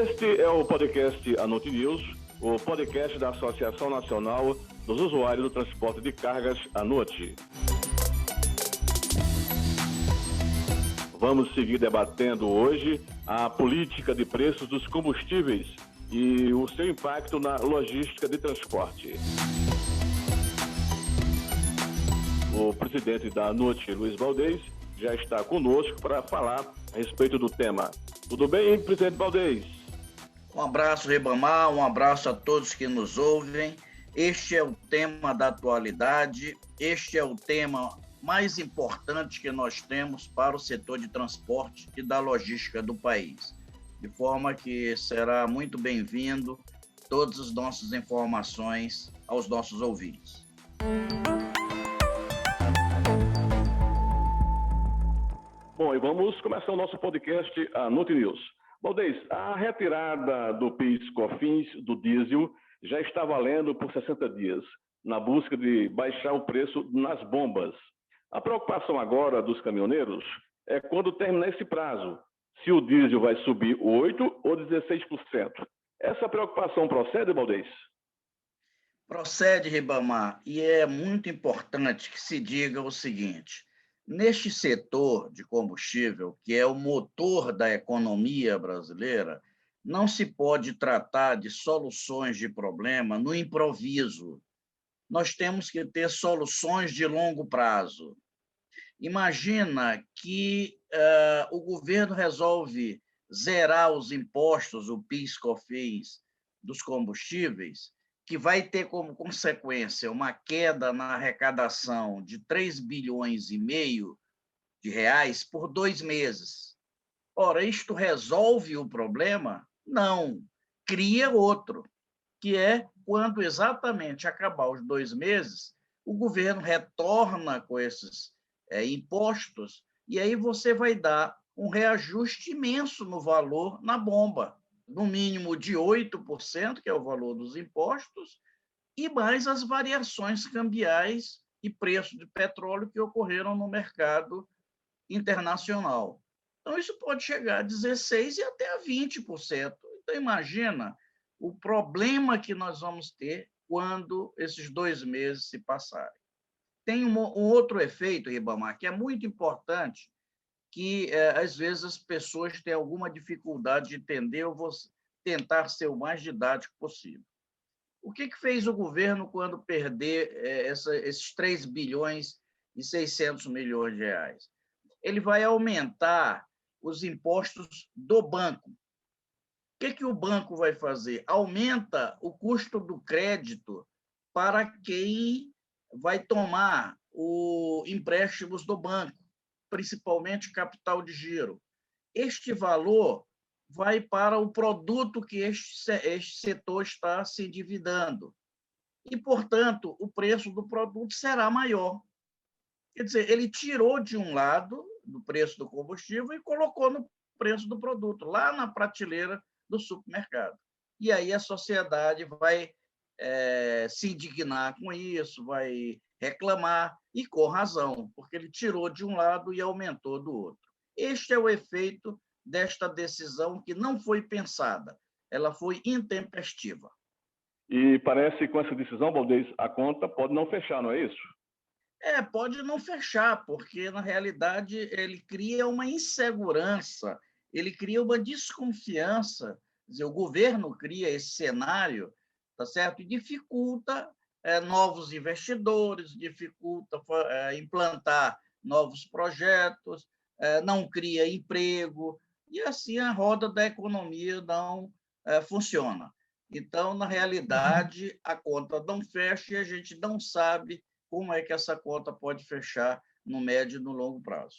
Este é o podcast Anute News, o podcast da Associação Nacional dos Usuários do Transporte de Cargas, Anute. Vamos seguir debatendo hoje a política de preços dos combustíveis e o seu impacto na logística de transporte. O presidente da Anute, Luiz Valdez, já está conosco para falar a respeito do tema. Tudo bem, presidente Valdez? Um abraço, Ribamar, um abraço a todos que nos ouvem. Este é o tema da atualidade, este é o tema mais importante que nós temos para o setor de transporte e da logística do país. De forma que será muito bem-vindo todas as nossas informações aos nossos ouvintes. Bom, e vamos começar o nosso podcast Anute News. Valdez, a retirada do PIS/COFINS do diesel já está valendo por 60 dias, na busca de baixar o preço nas bombas. A preocupação agora dos caminhoneiros é quando terminar esse prazo, se o diesel vai subir 8% ou 16%. Essa preocupação procede, Valdez? Procede, Ribamar, e é muito importante que se diga o seguinte: neste setor de combustível, que é o motor da economia brasileira, não se pode tratar de soluções de problema no improviso. Nós temos que ter soluções de longo prazo. Imagina que o governo resolve zerar os impostos, o PIS/COFINS, dos combustíveis, que vai ter como consequência uma queda na arrecadação de 3,5 bilhões de reais por 2 meses. Ora, isto resolve o problema? Não. Cria outro, que é quando exatamente acabar os 2 meses, o governo retorna com esses impostos e aí você vai dar um reajuste imenso no valor na bomba, no mínimo de 8%, que é o valor dos impostos, e mais as variações cambiais e preço de petróleo que ocorreram no mercado internacional. Então, isso pode chegar a 16% e até a 20%. Então, imagina o problema que nós vamos ter quando esses 2 meses se passarem. Tem um outro efeito, Ribamar, que é muito importante, que às vezes as pessoas têm alguma dificuldade de entender. Eu vou tentar ser o mais didático possível. O que fez o governo quando perder esses 3 bilhões e 600 milhões de reais? Ele vai aumentar os impostos do banco. O que o banco vai fazer? Aumenta o custo do crédito para quem vai tomar os empréstimos do banco, principalmente capital de giro. Este valor vai para o produto que este setor está se endividando. E, portanto, o preço do produto será maior. Quer dizer, ele tirou de um lado do preço do combustível e colocou no preço do produto, lá na prateleira do supermercado. E aí a sociedade vai se indignar com isso, vai reclamar, e com razão, porque ele tirou de um lado e aumentou do outro. Este é o efeito desta decisão que não foi pensada, ela foi intempestiva. E parece que com essa decisão, Valdez, a conta pode não fechar, não é isso? Pode não fechar, porque, na realidade, ele cria uma insegurança, ele cria uma desconfiança. Quer dizer, o governo cria esse cenário, tá certo? E dificulta novos investidores, dificulta implantar novos projetos, não cria emprego, e assim a roda da economia não funciona. Então, na realidade, a conta não fecha e a gente não sabe como é que essa conta pode fechar no médio e no longo prazo.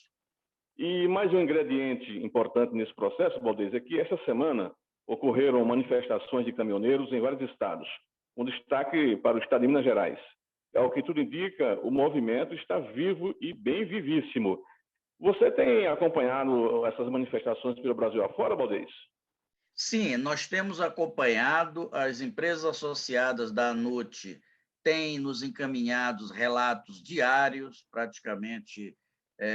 E mais um ingrediente importante nesse processo, Valdez, é que essa semana ocorreram manifestações de caminhoneiros em vários estados, com destaque para o estado de Minas Gerais. Ao que tudo indica, o movimento está vivo e bem vivíssimo. Você tem acompanhado essas manifestações pelo Brasil afora, Valdez? Sim, nós temos acompanhado, as empresas associadas da Anute têm nos encaminhado relatos diários, praticamente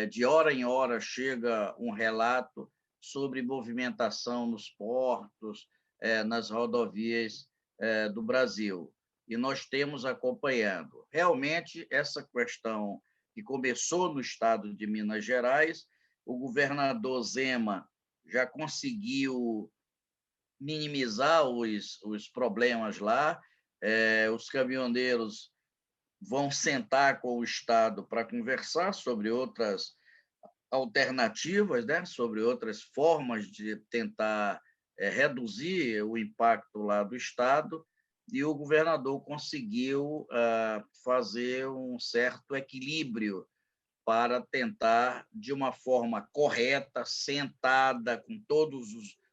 de hora em hora chega um relato sobre movimentação nos portos, nas rodovias do Brasil. E nós temos acompanhando. Realmente, essa questão que começou no estado de Minas Gerais, o governador Zema já conseguiu minimizar os problemas lá, os caminhoneiros vão sentar com o Estado para conversar sobre outras alternativas, né? Sobre outras formas de tentar reduzir o impacto lá do Estado, e o governador conseguiu fazer um certo equilíbrio para tentar, de uma forma correta, sentada, com todos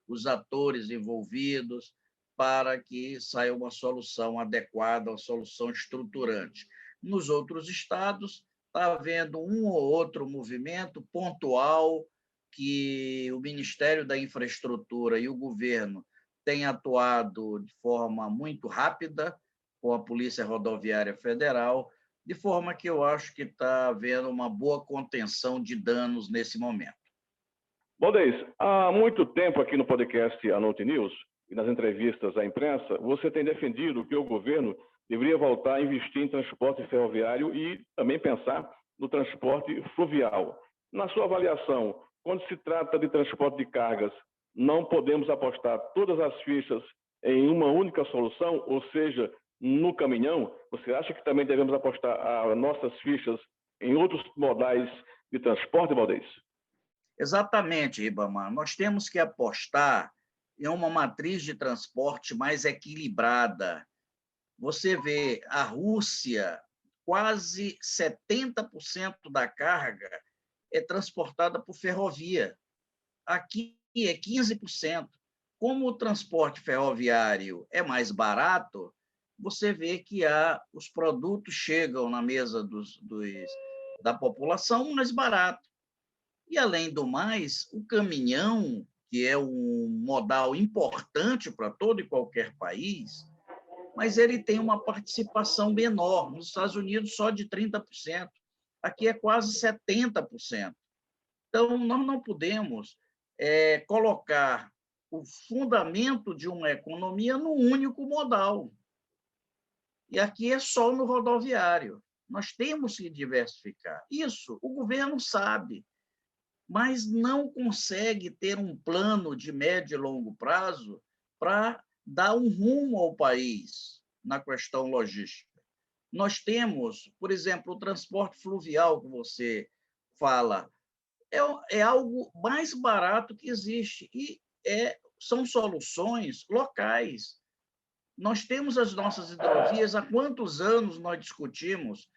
os atores envolvidos, para que saia uma solução adequada, uma solução estruturante. Nos outros estados, está havendo um ou outro movimento pontual que o Ministério da Infraestrutura e o governo têm atuado de forma muito rápida com a Polícia Rodoviária Federal, de forma que eu acho que está havendo uma boa contenção de danos nesse momento. Valdez, há muito tempo aqui no podcast Anote News e nas entrevistas à imprensa, você tem defendido que o governo deveria voltar a investir em transporte ferroviário e também pensar no transporte fluvial. Na sua avaliação, quando se trata de transporte de cargas, não podemos apostar todas as fichas em uma única solução, ou seja, no caminhão? Você acha que também devemos apostar as nossas fichas em outros modais de transporte, Valdez? Exatamente, Ribamar. Nós temos que apostar em uma matriz de transporte mais equilibrada. Você vê a Rússia, quase 70% da carga é transportada por ferrovia. Aqui é 15%. Como o transporte ferroviário é mais barato, você vê que os produtos chegam na mesa da população mais barato. E, além do mais, o caminhão, que é um modal importante para todo e qualquer país, mas ele tem uma participação menor. Nos Estados Unidos, só de 30%. Aqui é quase 70%. Então, nós não podemos colocar o fundamento de uma economia no único modal. E aqui é só no rodoviário. Nós temos que diversificar. Isso o governo sabe, mas não consegue ter um plano de médio e longo prazo para dar um rumo ao país na questão logística. Nós temos, por exemplo, o transporte fluvial que você fala, é algo mais barato que existe e são soluções locais. Nós temos as nossas hidrovias, há quantos anos nós discutimos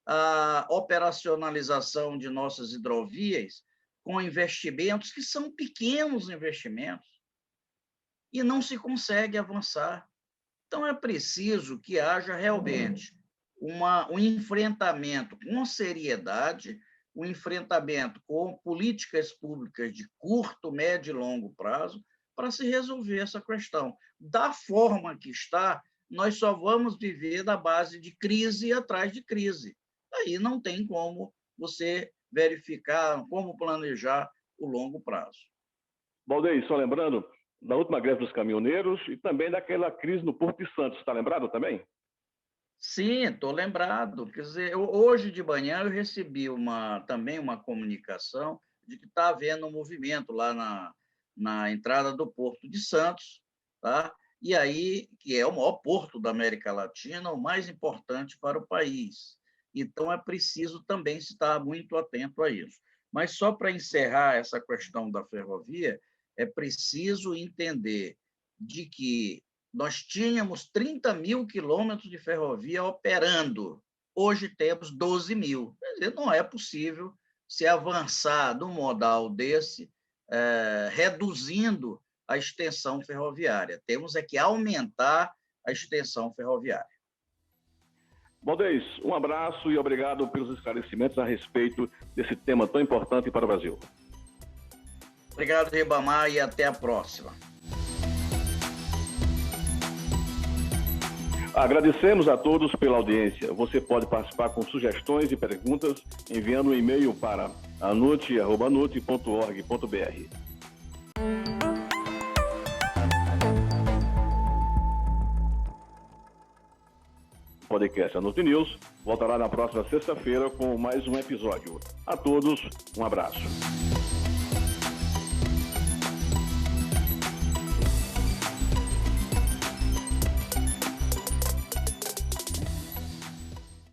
a operacionalização de nossas hidrovias com investimentos que são pequenos investimentos e não se consegue avançar. Então, é preciso que haja realmente um enfrentamento com seriedade, um enfrentamento com políticas públicas de curto, médio e longo prazo para se resolver essa questão. Da forma que está, nós só vamos viver da base de crise atrás de crise. Aí não tem como você verificar, como planejar o longo prazo. Valdez, só lembrando da última greve dos caminhoneiros e também daquela crise no Porto de Santos, está lembrado também? Sim, estou lembrado. Quer dizer, hoje de manhã eu recebi também uma comunicação de que está havendo um movimento lá na entrada do Porto de Santos, tá? E aí, que é o maior porto da América Latina, o mais importante para o país. Então, é preciso também estar muito atento a isso. Mas só para encerrar essa questão da ferrovia, é preciso entender de que nós tínhamos 30 mil quilômetros de ferrovia operando. Hoje temos 12 mil. Quer dizer, não é possível se avançar num modal desse, reduzindo a extensão ferroviária. Temos que aumentar a extensão ferroviária. Valdez, um abraço e obrigado pelos esclarecimentos a respeito desse tema tão importante para o Brasil. Obrigado, Ribamar, e até a próxima. Agradecemos a todos pela audiência. Você pode participar com sugestões e perguntas enviando um e-mail para anote@anote.org.br. podcast Anute News voltará na próxima sexta-feira com mais um episódio. A todos, um abraço.